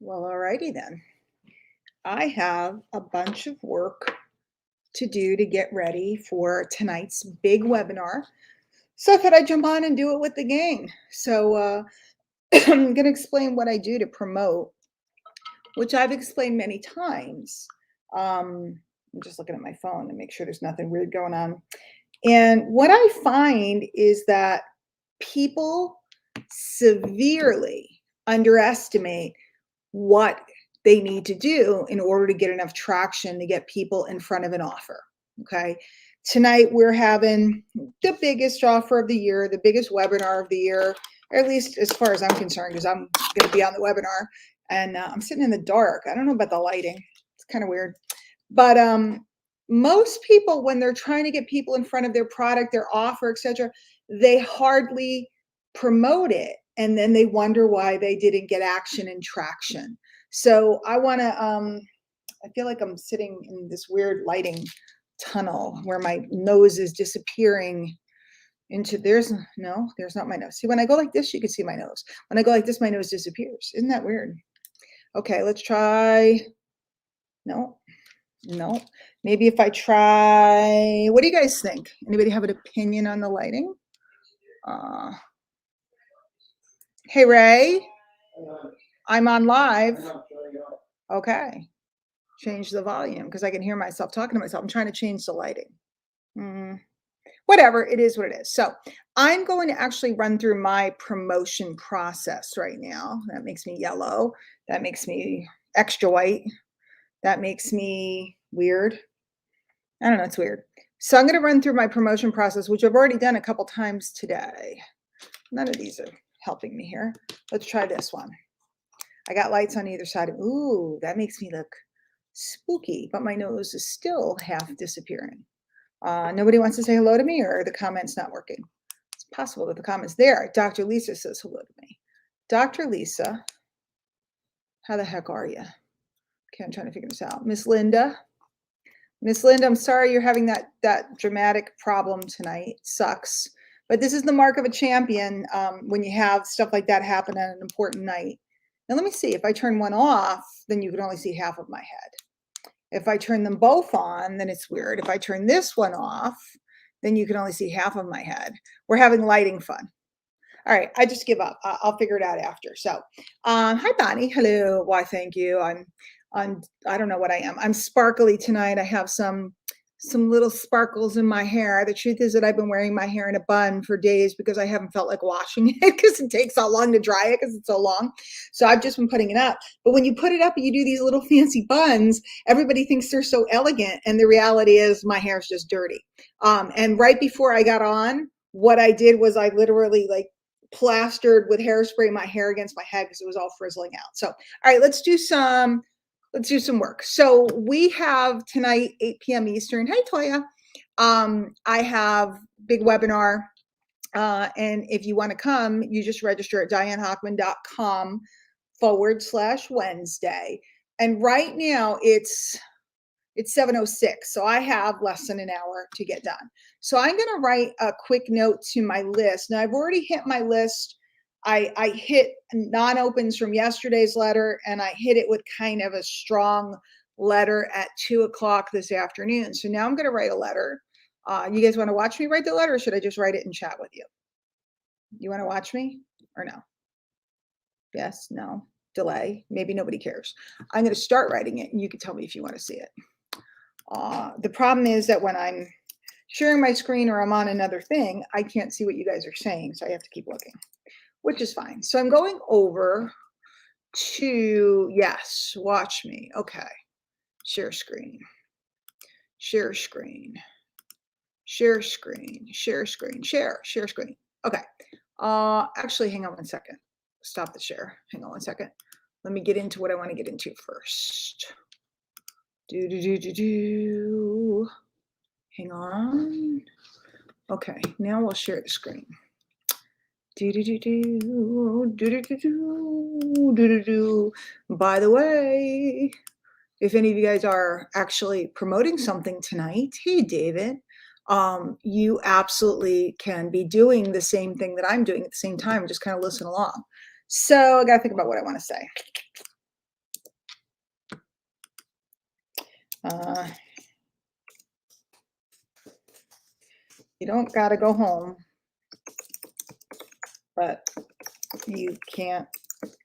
Well, alrighty then. I have a bunch of work to do to get ready for tonight's big webinar. So I thought I'd jump on and do it with the gang. So I'm going to explain what I do to promote, which I've explained many times. I'm just looking at my phone to make sure there's nothing weird going on. And what I find is that people severely underestimate what they need to do in order to get enough traction to get people in front of an offer. Okay. Tonight we're having the biggest offer of the year, the biggest webinar of the year, or at least as far as I'm concerned, because I'm going to be on the webinar and I'm sitting in the dark. I don't know about the lighting. It's kind of weird. But most people, when they're trying to get people in front of their product, their offer, etc., they hardly promote it, and then they wonder why they didn't get action and traction. So I want to. I feel like I'm sitting in this weird lighting tunnel where my nose is disappearing into there's not my nose. See, when I go like this, you can see my nose. When I go like this, my nose disappears. Isn't that weird? Okay, let's try. No, no. Maybe if I try, what do you guys think? Anybody have an opinion on the lighting? Hey, Ray, I'm on live. Okay. Change the volume because I can hear myself talking to myself. I'm trying to change the lighting. Whatever, it is what it is. So I'm going to actually run through my promotion process right now. That makes me yellow. That makes me extra white. That makes me weird. I don't know, it's weird. So I'm going to run through my promotion process, which I've already done a couple times today. None of these are helping me here. Let's try this one. I got lights on either side. Ooh, that makes me look spooky, but my nose is still half disappearing. Nobody wants to say hello to me, or the comment's not working? It's possible that the comment's there. Dr. Lisa says hello to me. Dr. Lisa, how the heck are you? Okay, I'm trying to figure this out. Miss Linda, I'm sorry you're having that dramatic problem tonight. Sucks. But this is the mark of a champion when you have stuff like that happen on an important night. Now let me see. If I turn one off, then you can only see half of my head. If I turn them both on, then it's weird. If I turn this one off, then you can only see half of my head. We're having lighting fun. All right, I just give up. I'll figure it out after. So, hi Bonnie. Hello. Why, thank you. I don't know what I am. I'm sparkly tonight. I have some little sparkles in my hair. The truth is that I've been wearing my hair in a bun for days because I haven't felt like washing it because it takes so long to dry it because it's so long. So I've just been putting it up. But when you put it up and you do these little fancy buns, everybody thinks they're so elegant. And the reality is my hair's just dirty. And right before I got on, what I did was I literally plastered with hairspray my hair against my head because it was all frizzling out. So, all right, let's do some work. So we have tonight, 8 p.m. Eastern. Hey, Toya. I have big webinar. And if you want to come, you just register at dianehockman.com/Wednesday. And right now it's 7:06, so I have less than an hour to get done. So I'm going to write a quick note to my list. Now I've already hit my list. I hit non-opens from yesterday's letter, and I hit it with kind of a strong letter at 2:00 this afternoon. So now I'm going to write a letter. You guys want to watch me write the letter, or should I just write it and chat with you? You want to watch me or no? Yes, no, delay. Maybe nobody cares. I'm going to start writing it, and you can tell me if you want to see it. The problem is that when I'm sharing my screen or I'm on another thing, I can't see what you guys are saying, so I have to keep looking, which is fine. So I'm going over to, yes, watch me. Okay. Share screen. Share screen. Share screen. Share screen. Share screen. Okay. Actually, hang on one second. Stop the share. Hang on one second. Let me get into what I want to get into first. Hang on. Okay, now we'll share the screen. By the way, if any of you guys are actually promoting something tonight, hey David, you absolutely can be doing the same thing that I'm doing at the same time. Just kind of listen along. So I got to think about what I want to say. Uh, you don't got to go home, but you can't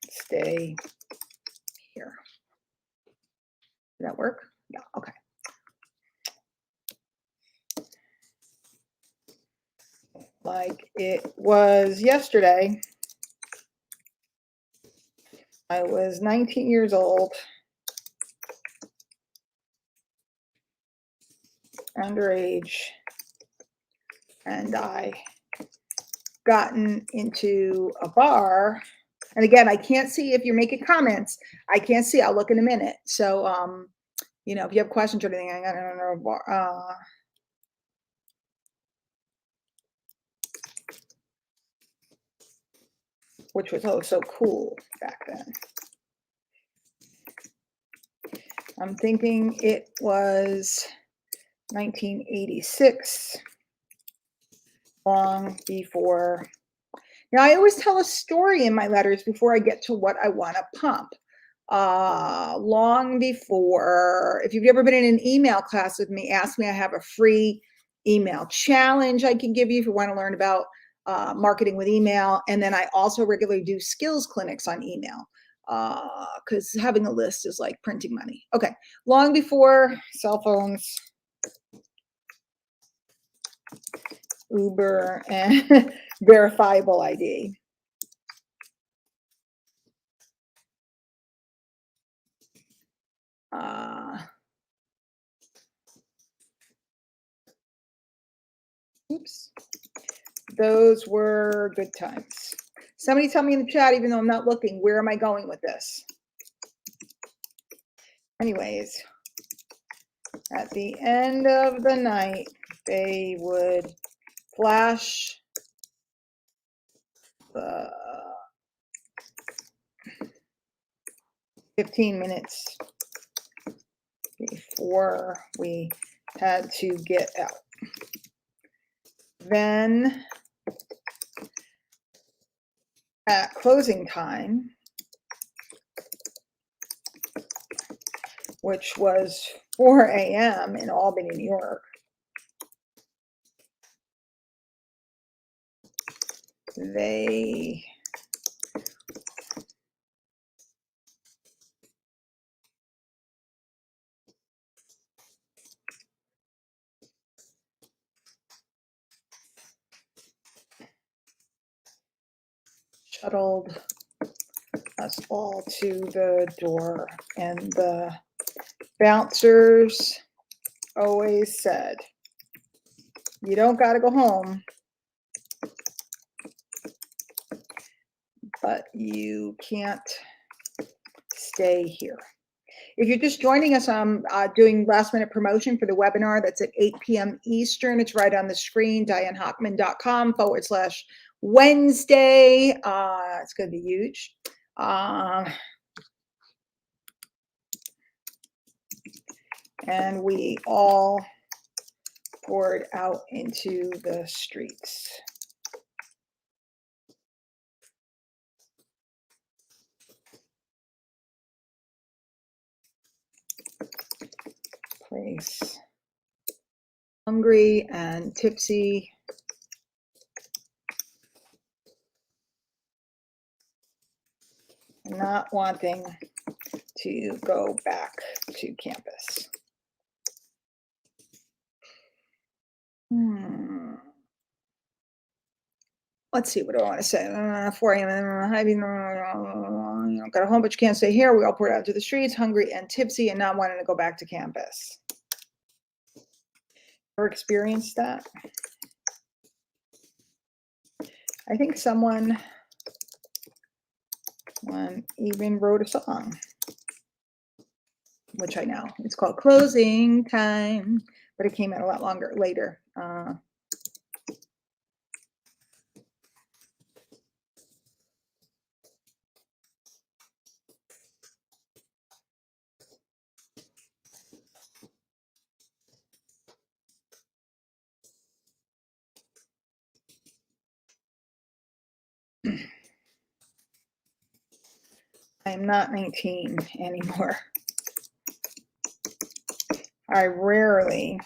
stay here. Did that work? Yeah, okay. Like it was yesterday. I was 19 years old, underage, and I gotten into a bar. And again, I can't see if you're making comments. I can't see. I'll look in a minute. So, if you have questions or anything, I don't know. Which was so cool back then. I'm thinking it was 1986, long before. Now, I always tell a story in my letters before I get to what I want to pump. Long before, if you've ever been in an email class with me, ask me. I have a free email challenge I can give you if you want to learn about marketing with email. And then I also regularly do skills clinics on email because having a list is like printing money. Okay, long before cell phones, Uber, and verifiable ID. Oops. Those were good times. Somebody tell me in the chat, even though I'm not looking, where am I going with this? Anyways, at the end of the night, they would flash the 15 minutes before we had to get out. Then at closing time, which was 4 a.m. in Albany, New York, they shuttled us all to the door, and the bouncers always said, you don't got to go home, but you can't stay here. If you're just joining us, I'm doing last minute promotion for the webinar that's at 8 p.m. Eastern. It's right on the screen, dianehockman.com/Wednesday. It's going to be huge. And we all poured out into the streets. Place. Hungry and tipsy. Not wanting to go back to campus. Let's see, what do I want to say? 4 a.m. Got a home, but you can't stay here. We all poured out to the streets, hungry and tipsy, and not wanting to go back to campus. Ever experienced that? I think someone even wrote a song, which I know. It's called Closing Time, but it came out a lot later. I'm not 19 anymore. I rarely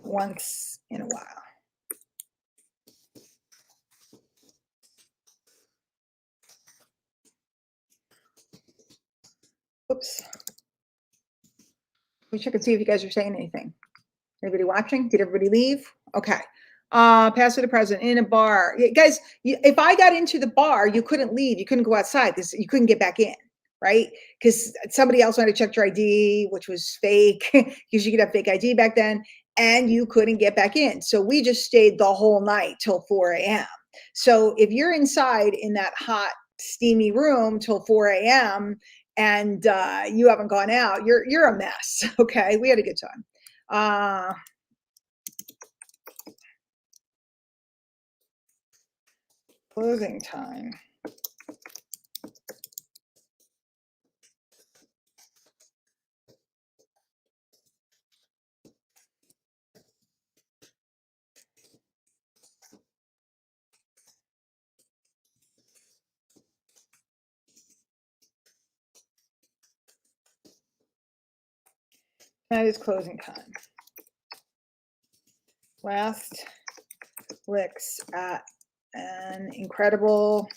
once in a while. Oops. We check and see if you guys are saying anything. Anybody watching? Did everybody leave? Okay. Past or the present in a bar. Guys, if I got into the bar, you couldn't leave. You couldn't go outside because you couldn't get back in, right? Because somebody else might have checked your ID, which was fake, because you could have fake ID back then, and you couldn't get back in. So we just stayed the whole night till 4 a.m. So if you're inside in that hot, steamy room till 4 a.m. and you haven't gone out, you're a mess. Okay, we had a good time. Closing time. That is closing time. Last licks at an incredible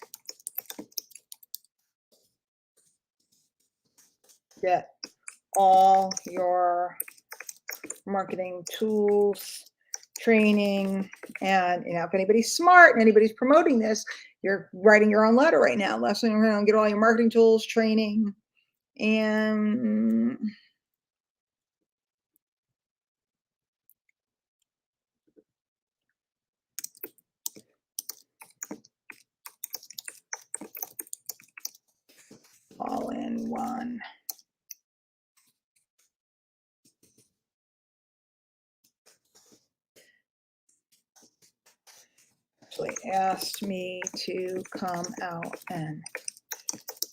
get all your marketing tools, training, and if anybody's smart and anybody's promoting this, you're writing your own letter right now. Lesson around, get all your marketing tools, training, and all in one. Actually asked me to come out and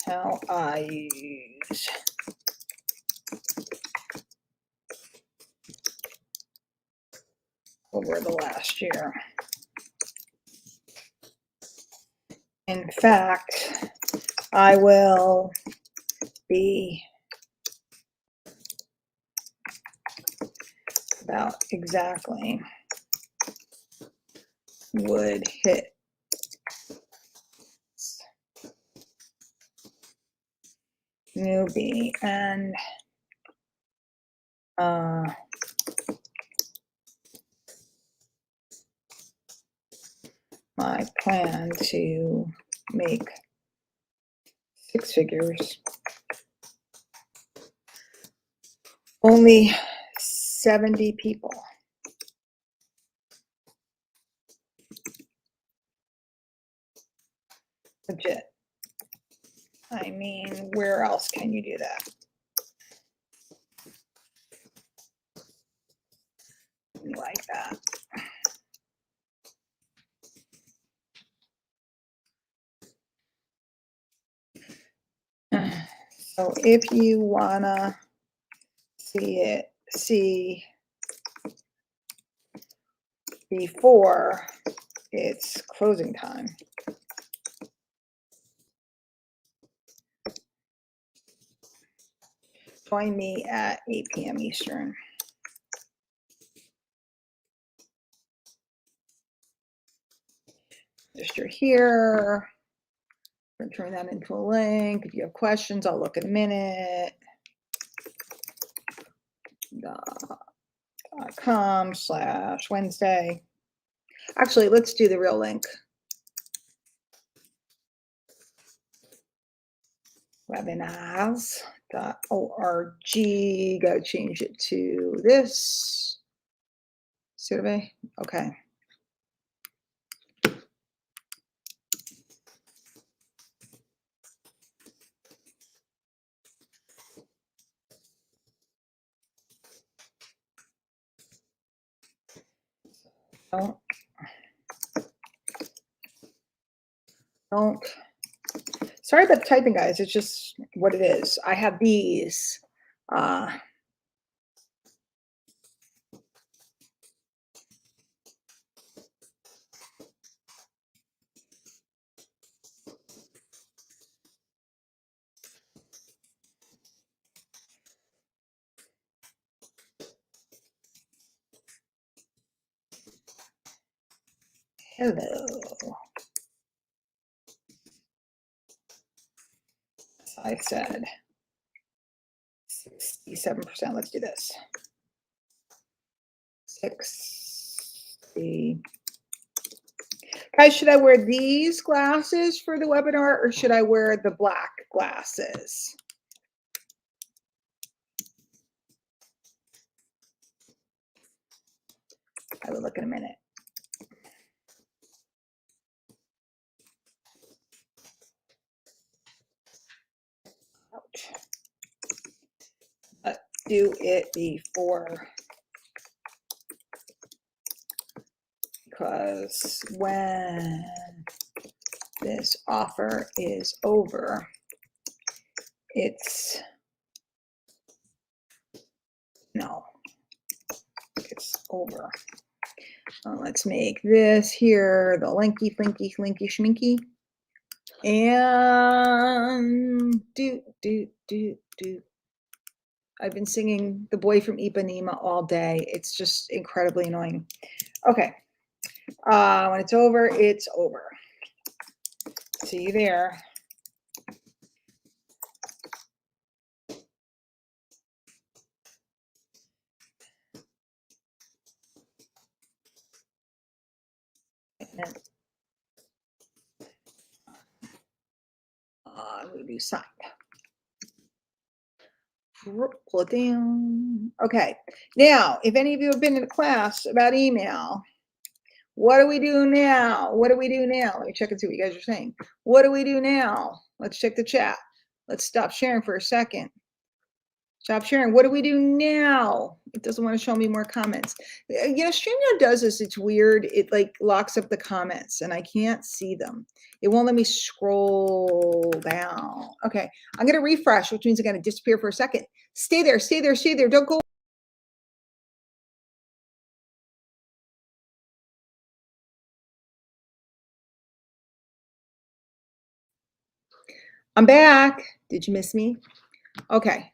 how I use over the last year. In fact, I will be about exactly would hit newbie and my plan to make 6 figures. Only 70 people. Legit. I mean, where else can you do that? Like that. So if you wanna see before it's closing time. Join me at 8 p.m. Eastern. Register here. I'm going to turn that into a link. If you have questions, I'll look in a minute. .com/Wednesday. Actually, let's do the real link. Webinars.org. Go change it to this survey. Okay. Don't. Sorry about the typing, guys. It's just what it is. I have these. Hello. As I said, 67%. Let's do this. 60. Guys, should I wear these glasses for the webinar or should I wear the black glasses? I will look in a minute. Ouch. Let's do it before. Because when this offer is over, it's over. Let's make this here the linky flinky flinky schminky. And do. I've been singing The Boy from Ipanema all day. It's just incredibly annoying. Okay. When it's over, it's over. See you there. I'm going to do sign. Pull it down. Okay. Now, if any of you have been in a class about email, what do we do now? What do we do now? Let me check and see what you guys are saying. What do we do now? Let's check the chat. Let's stop sharing for a second. Stop sharing. What do we do now? It doesn't want to show me more comments. You know, StreamYard does this. It's weird. It like locks up the comments and I can't see them. It won't let me scroll down. Okay. I'm going to refresh, which means I'm going to disappear for a second. Stay there, stay there, stay there. Don't go. I'm back. Did you miss me? Okay.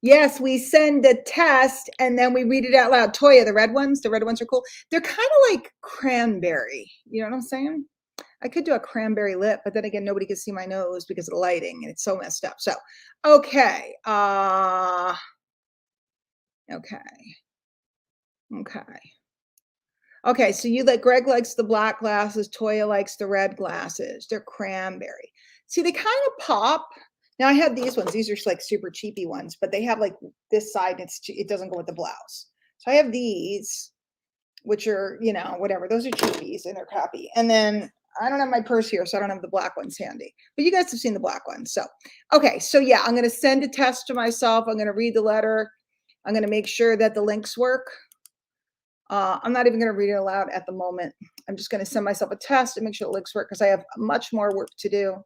Yes, we send the test and then we read it out loud. Toya, the red ones are cool. They're kind of like cranberry. You know what I'm saying? I could do a cranberry lip, but then again, nobody can see my nose because of the lighting and it's so messed up. So, okay. Okay, so you like Greg likes the black glasses, Toya likes the red glasses. They're cranberry. See, they kind of pop. Now I have these ones. These are like super cheapy ones, but they have like this side. It doesn't go with the blouse. So I have these, which are, you know, whatever. Those are cheapies and they're crappy. And then I don't have my purse here, so I don't have the black ones handy. But you guys have seen the black ones. So, okay. So yeah, I'm going to send a test to myself. I'm going to read the letter. I'm going to make sure that the links work. I'm not even going to read it aloud at the moment. I'm just going to send myself a test and make sure the links work because I have much more work to do.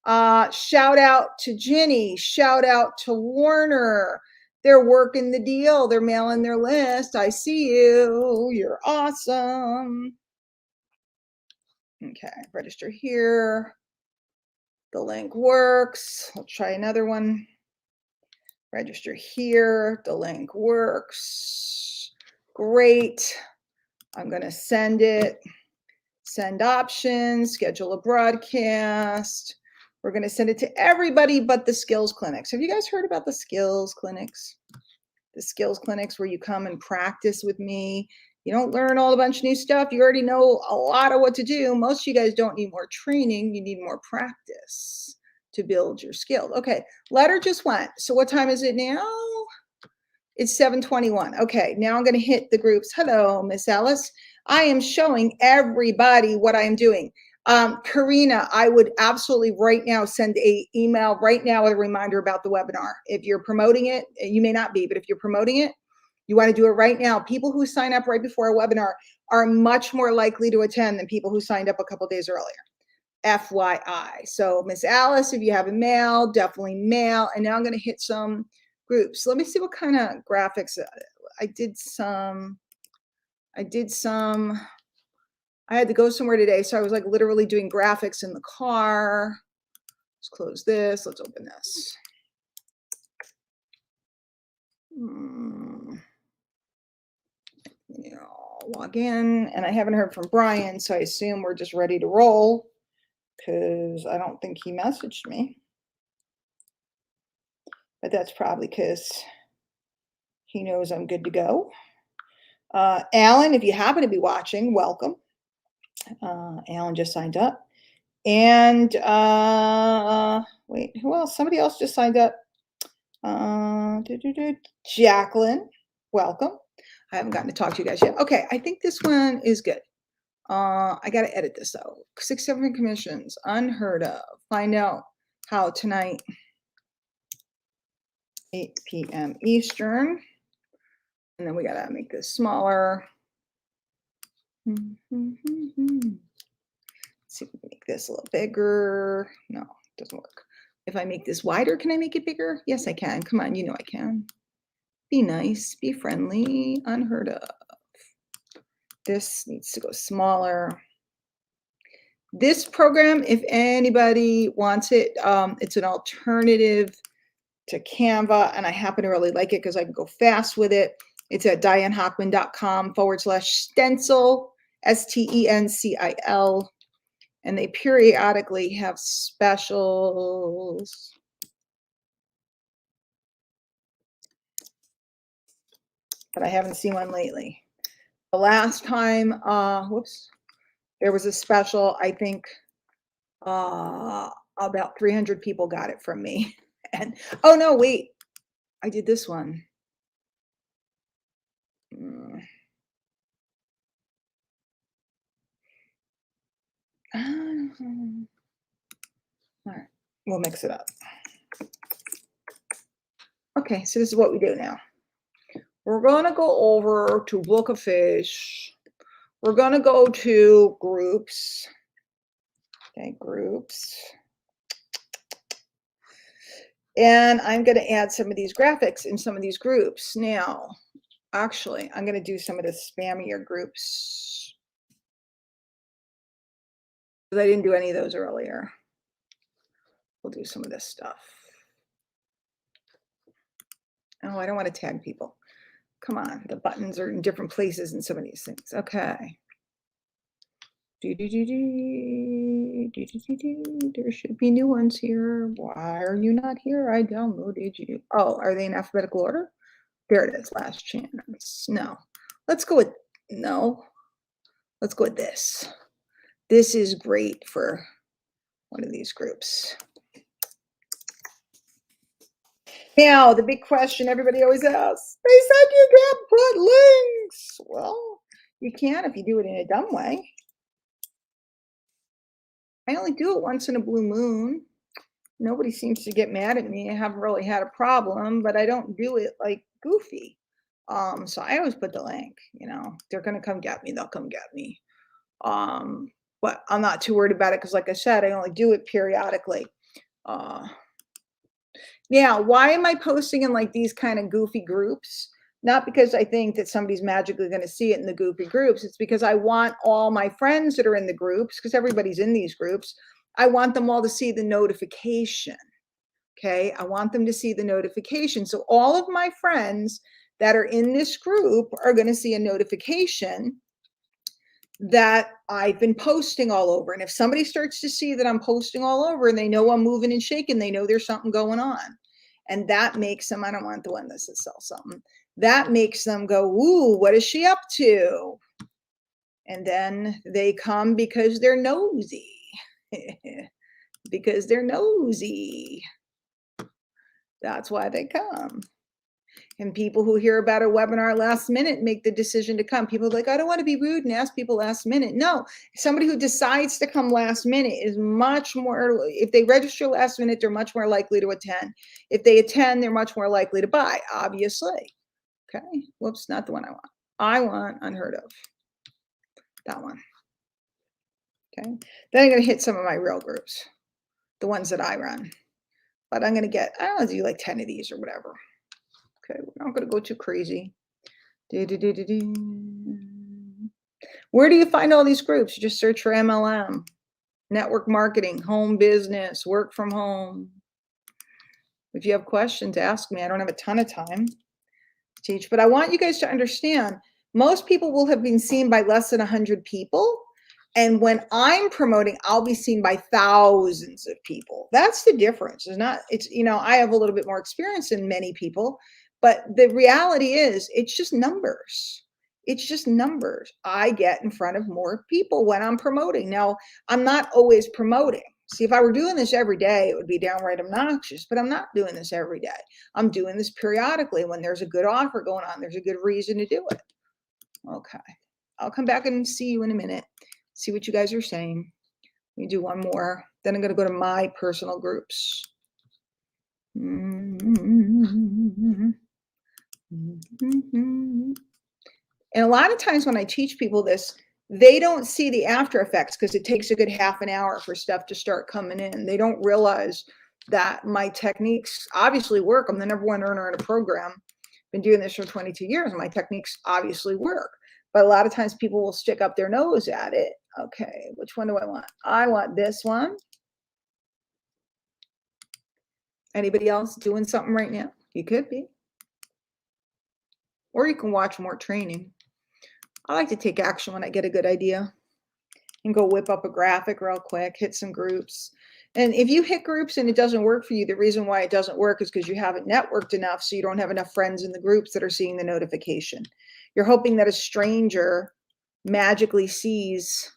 Shout out to Ginny. Shout out to Warner. They're working the deal. They're mailing their list. I see you. You're awesome. Okay, register here. The link works. Let's try another one. Register here. The link works. Great. I'm going to send it. Send options, schedule a broadcast. We're going to send it to everybody but the skills clinics. Have you guys heard about the skills clinics? The skills clinics where you come and practice with me. You don't learn all a bunch of new stuff. You already know a lot of what to do. Most of you guys don't need more training. You need more practice to build your skill. Okay, letter just went. So what time is it now? It's 7:21. Okay, now I'm going to hit the groups. Hello, Miss Alice. I am showing everybody what I am doing. Karina, I would absolutely right now send a email right now with a reminder about the webinar. If you're promoting it, you may not be, but if you're promoting it, you want to do it right now. People who sign up right before a webinar are much more likely to attend than people who signed up a couple days earlier. FYI. So Miss Alice, if you have a mail, definitely mail. And now I'm going to hit some groups. Let me see what kind of graphics. I had to go somewhere today, so I was like literally doing graphics in the car. Let's close this. Let's open this. Yeah. I'll log in, and I haven't heard from Brian, so I assume we're just ready to roll because I don't think he messaged me. But that's probably because he knows I'm good to go. Alan, if you happen to be watching, welcome. Alan just signed up. And wait, who else? Somebody else just signed up. Jacqueline, welcome. I haven't gotten to talk to you guys yet. Okay, I think this one is good. I got to edit this though. 6 7 commissions, unheard of. Find out how tonight, 8 p.m. Eastern. And then we got to make this smaller. Let's see if we can make this a little bigger. No, it doesn't work. If I make this wider, can I make it bigger? Yes, I can. Come on, you know I can. Be nice, be friendly, unheard of. This needs to go smaller. This program, if anybody wants it, it's an alternative to Canva, and I happen to really like it because I can go fast with it. It's at dianehockman.com/stencil, STENCIL, and they periodically have specials. But I haven't seen one lately. The last time, there was a special, I think about 300 people got it from me. And oh no, wait, I did this one. All right, we'll mix it up. Okay, so this is what we do now. We're gonna go over to Book of Fish. We're gonna go to groups. Okay, groups. And I'm gonna add some of these graphics in some of these groups. Now, actually, I'm gonna do some of the spammier groups. Because I didn't do any of those earlier. We'll do some of this stuff. Oh, I don't want to tag people. Come on, the buttons are in different places in some of these things. Okay. There should be new ones here. Why are you not here? I downloaded you. Oh, are they in alphabetical order? There it is, last chance. No. Let's go with, no. Let's go with this. This is great for one of these groups. Now, the big question everybody always asks, they said you can't put links. Well, you can if you do it in a dumb way. I only do it once in a blue moon. Nobody seems to get mad at me. I haven't really had a problem, but I don't do it like goofy. So I always put the link, you know, they're going to come get me. They'll come get me. But I'm not too worried about it because, like I said, I only do it periodically. Now, why am I posting in like these kind of goofy groups? Not because I think that somebody's magically going to see it in the goofy groups. It's because I want all my friends that are in the groups, because everybody's in these groups, I want them all to see the notification. Okay, I want them to see the notification. So all of my friends that are in this group are going to see a notification that I've been posting all over. And if somebody starts to see that I'm posting all over and they know I'm moving and shaking, they know there's something going on. And that makes them, I don't want the one that says sell something. That makes them go, ooh, what is she up to? And then they come because they're nosy. Because they're nosy. That's why they come. And people who hear about a webinar last minute make the decision to come. People are like, I don't want to be rude and ask people last minute. No, somebody who decides to come last minute is much more, if they register last minute, they're much more likely to attend. If they attend, they're much more likely to buy, obviously. Okay, whoops, not the one I want. I want unheard of. That one. Okay, then I'm going to hit some of my real groups, the ones that I run. But I'm going to get, I don't know, do like 10 of these or whatever. Okay, we're not going to go too crazy. Where do you find all these groups? You just search for MLM, network marketing, home business, work from home. If you have questions, ask me. I don't have a ton of time to teach, but I want you guys to understand Most people will have been seen by less than 100 people. And when I'm promoting, I'll be seen by thousands of people. That's the difference. It's, I have a little bit more experience than many people, but the reality is it's just numbers. It's just numbers. I get in front of more people when I'm promoting. Now, I'm not always promoting. See, if I were doing this every day, it would be downright obnoxious, but I'm not doing this every day. I'm doing this periodically when there's a good offer going on. There's a good reason to do it. Okay. I'll come back and see you in a minute. See what you guys are saying. Let me do one more. Then I'm going to go to my personal groups. And a lot of times when I teach people this, they don't see the after effects because it takes a good half an hour for stuff to start coming in. They don't realize that my techniques obviously work. I'm the #1 earner in a program. Been doing this for 22 years, and my techniques obviously work. But a lot of times people will stick up their nose at it. Okay, which one do I want? I want this one. Anybody else doing something right now? You could be. Or you can watch more training. I like to take action when I get a good idea and go whip up a graphic real quick, hit some groups. And if you hit groups and it doesn't work for you, the reason why it doesn't work is because you haven't networked enough, so you don't have enough friends in the groups that are seeing the notification. You're hoping that a stranger magically sees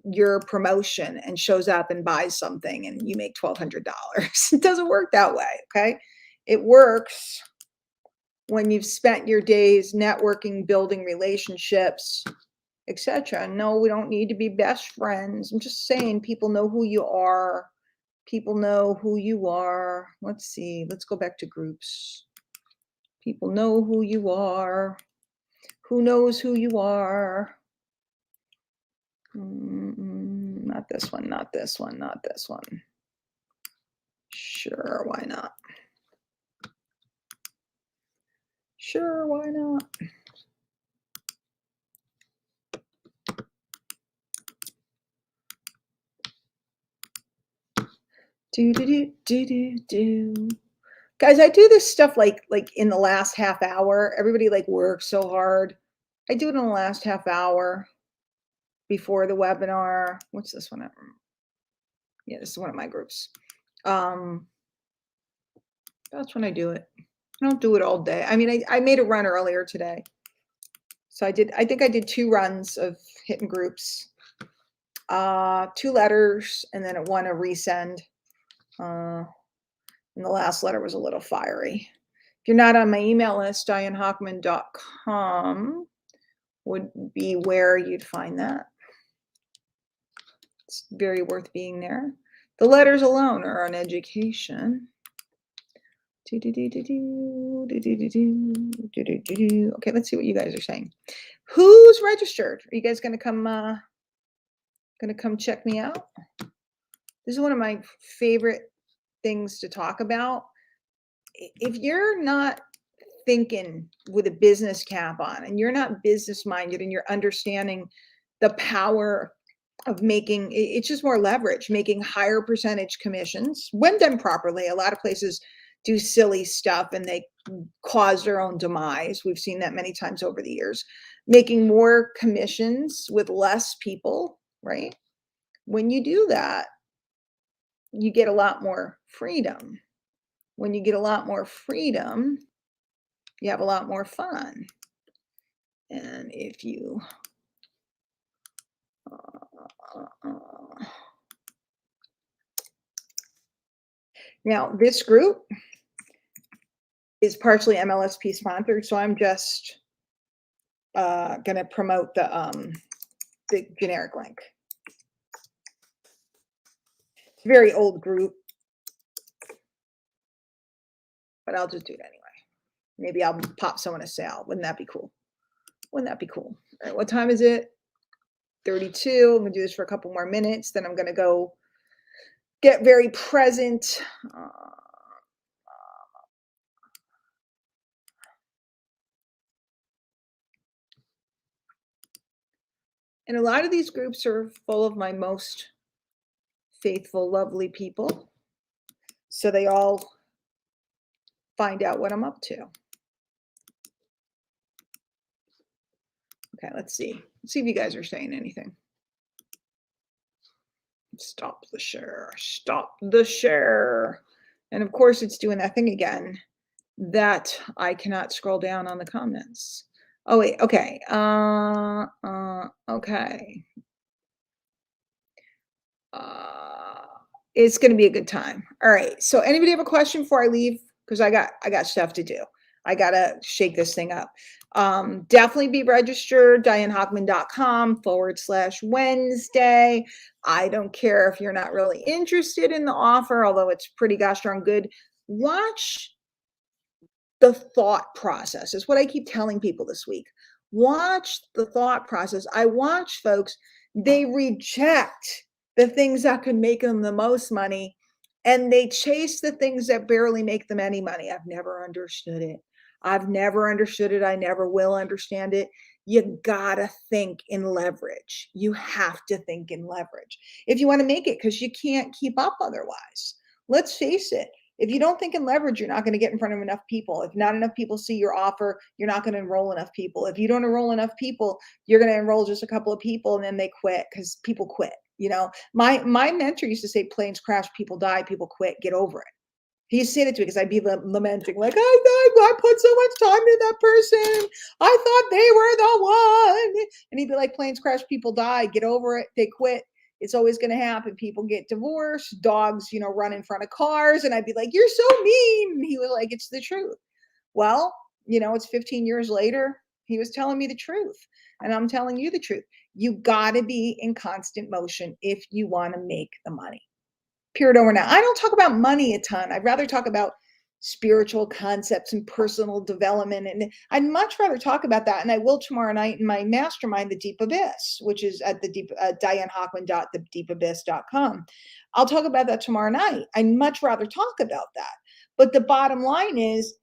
your promotion and shows up and buys something and you make $1,200. It doesn't work that way, okay? It works when you've spent your days networking, building relationships, etc. No, we don't need to be best friends. I'm just saying people know who you are. People know who you are. Let's see. Let's go back to groups. People know who you are. Who knows who you are? Not this one, not this one, not this one. Sure, why not? Sure, why not? Do do do do do do. Guys, I do this stuff like in the last half hour. Everybody like works so hard. I do it in the last half hour before the webinar. What's this one? Yeah, this is one of my groups. That's when I do it. I don't do it all day. I mean, I made a run earlier today. So I think I did 2 runs of hitting groups. 2 letters and then one a resend. And the last letter was a little fiery. If you're not on my email list, DianeHochman.com would be where you'd find that. It's very worth being there. The letters alone are on education. Okay, let's see what you guys are saying. Who's registered? Are you guys going to come check me out? This is one of my favorite things to talk about. If you're not thinking with a business cap on and you're not business minded and you're understanding the power of making, it's just more leverage, making higher percentage commissions when done properly. A lot of places do silly stuff and they cause their own demise. We've seen that many times over the years. Making more commissions with less people, right? When you do that, you get a lot more freedom. When you get a lot more freedom, you have a lot more fun. And if you now this group is partially MLSP sponsored, so I'm just going to promote the generic link. It's a very old group, but I'll just do it anyway. Maybe I'll pop someone a sale. Wouldn't that be cool? Wouldn't that be cool? All right, what time is it? 32. I'm going to do this for a couple more minutes. Then I'm going to go get very present. And a lot of these groups are full of my most faithful, lovely people. So they all find out what I'm up to. Okay, let's see. Let's see if you guys are saying anything. Stop the share. Stop the share. And of course, it's doing that thing again that I cannot scroll down on the comments. Oh, wait. Okay. Okay. Uh, it's going to be a good time. All right. So anybody have a question before I leave? Because I got stuff to do. I got to shake this thing up. Definitely be registered, DianeHochman.com/Wednesday. I don't care if you're not really interested in the offer, although it's pretty gosh darn good. Watch the thought process is what I keep telling people this week. Watch the thought process. I watch folks, they reject the things that could make them the most money and they chase the things that barely make them any money. I've never understood it. I've never understood it. I never will understand it. You gotta think in leverage. You have to think in leverage if you want to make it because you can't keep up otherwise. Let's face it, if you don't think in leverage, you're not going to get in front of enough people. If not enough people see your offer, you're not going to enroll enough people. If you don't enroll enough people, you're going to enroll just a couple of people and then they quit because people quit. You know, my mentor used to say, planes crash, people die, people quit, get over it. He used to say it to me because I'd be lamenting, like, I put so much time into that person. I thought they were the one. And he'd be like, planes crash, people die, get over it, they quit. It's always going to happen. People get divorced, dogs, run in front of cars. And I'd be like, you're so mean. And he was like, it's the truth. Well, it's 15 years later. He was telling me the truth. And I'm telling you the truth. You got to be in constant motion if you want to make the money. Period over now. I don't talk about money a ton. I'd rather talk about spiritual concepts and personal development. And I'd much rather talk about that. And I will tomorrow night in my mastermind, The Deep Abyss, which is at the deep, DianeHochman.thedeepabyss.com. I'll talk about that tomorrow night. I'd much rather talk about that. But the bottom line is,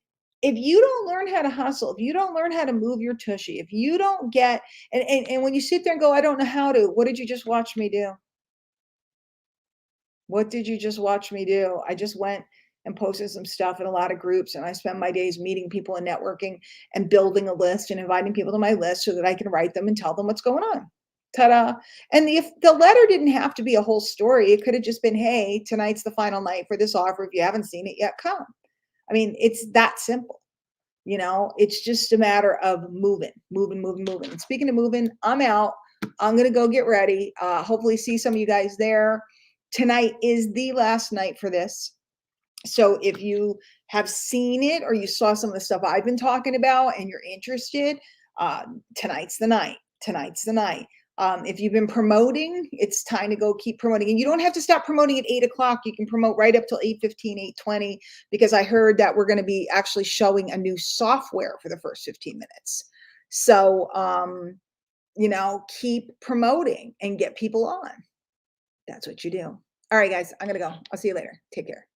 if you don't learn how to hustle, if you don't learn how to move your tushy, if you don't get, and when you sit there and go, I don't know how to, what did you just watch me do? What did you just watch me do? I just went and posted some stuff in a lot of groups, and I spend my days meeting people and networking and building a list and inviting people to my list so that I can write them and tell them what's going on. Ta-da. And if the letter didn't have to be a whole story, it could have just been, hey, tonight's the final night for this offer. If you haven't seen it yet, come. I mean, it's that simple. It's just a matter of moving. And speaking of moving, I'm out. I'm going to go get ready. Hopefully see some of you guys there. Tonight is the last night for this. So if you have seen it or you saw some of the stuff I've been talking about and you're interested, tonight's the night. Tonight's the night. If you've been promoting, it's time to go keep promoting. And you don't have to stop promoting at 8 o'clock. You can promote right up till 8:15, 8:20, because I heard that we're going to be actually showing a new software for the first 15 minutes. So, keep promoting and get people on. That's what you do. All right, guys, I'm going to go. I'll see you later. Take care.